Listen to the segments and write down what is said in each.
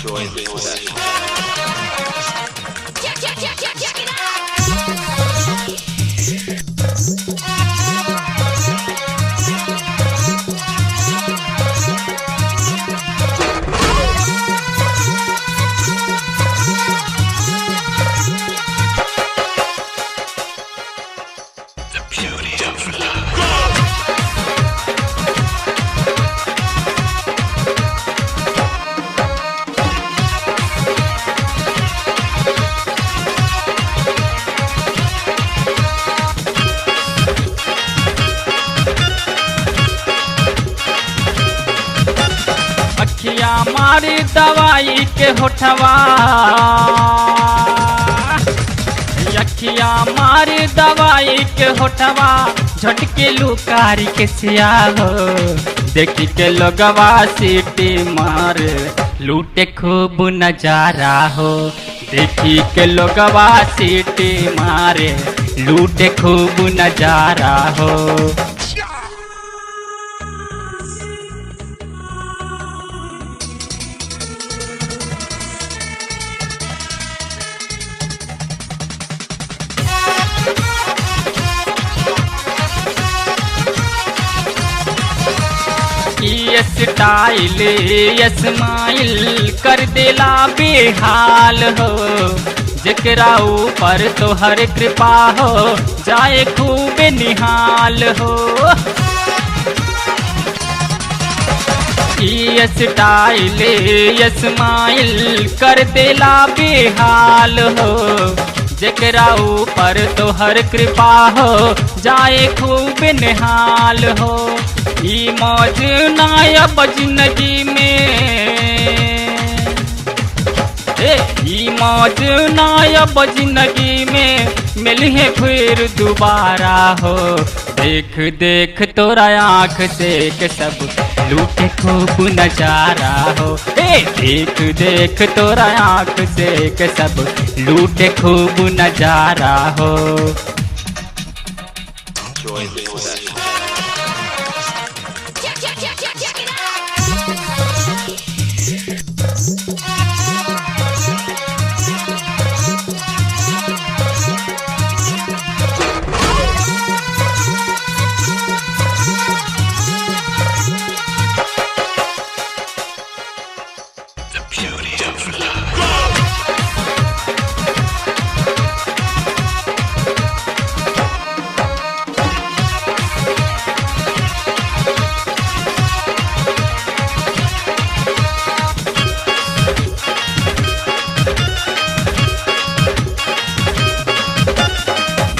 Join this session. Check it out. The beauty of love. अखिया मारी दवाई के होठवा, अखिया मारी दवाई के होठवा, झटके लुकारी के सिया हो। देखी के लोगवा सीटी मार लूटे खूब नजारा हो। देखी के लोगवा सीटी मारे लूटे खूब नजारा हो। ये स्टाइल ये स्माइल कर देला बेहाल हो। जेकरा ऊपर तोहर कृपा हो जाए खूब निहाल हो। ये स्टाइल ये स्माइल कर देला बेहाल हो। जेकरा ऊपर तोहर कृपा हो जाए खूब निहाल हो। ई मौज नायब जिंदगी में, ई मौज नायब जिंदगी में मिले फिर दोबारा हो। देख देख तोरा आँख से के सब लूटे खूब नजारा हो। देख देख तोरा आँख से के सब लूटे खूब नजारा हो। Join this session. Check it out. The beauty of love.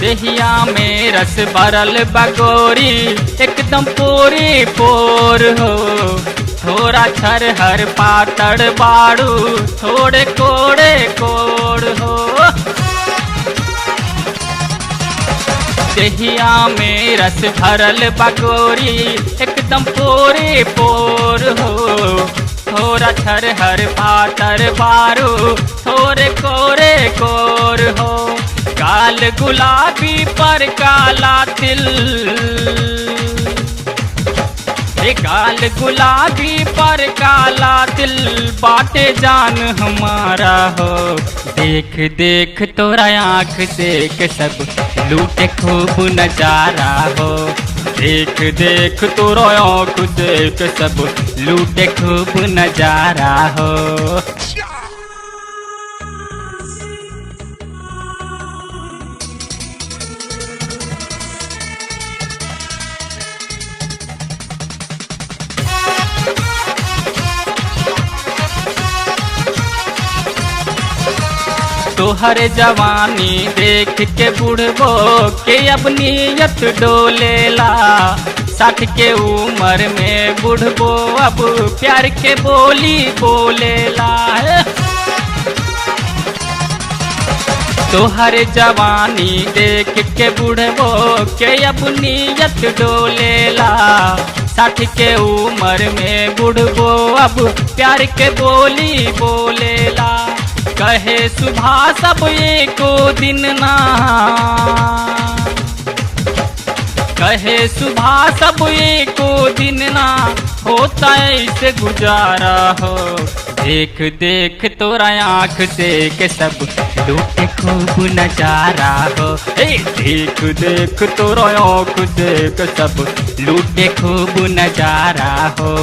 देहिया में रस भरल बगोरी एकदम पूरी पोर हो। थोड़ा छर हर पातड़ बाड़ू थोड़े कोड़े कोड़ हो। देहिया में रस भरल बगोरी एकदम पूरी पोर हो। थोड़ा छर हर पातड़ बाड़ू थोड़े कोड़े कोर हो। काल गुलाबी पर काला तिल, काल गुलाबी पर काला तिल बाटे जान हमारा हो। देख देख तोरा आँख से के सब लूटे खूब नजारा हो। देख देख तोरा आँख से के सब लूटे खूब नजारा हो। तोहर जवानी देख के बुढ़बो के अब नियत डोलेला। 60 के उम्र में बुढ़बो अब प्यार के बोली बोलेला। तोहर जवानी देख के बुढ़बो के अब नियत डोलेला। 60 के उम्र में बुढ़बो अब प्यार के बोली बोलेला। कहे सुबह सब एको दिन ना, कहे सुबह सब एको दिन ना होता ऐसे गुजारा हो। देख देख तोरा आँख से के सब लूटे खूब नजारा हो। ए देख देख तोरा आँख से के सब लूटे खूब नजारा हो।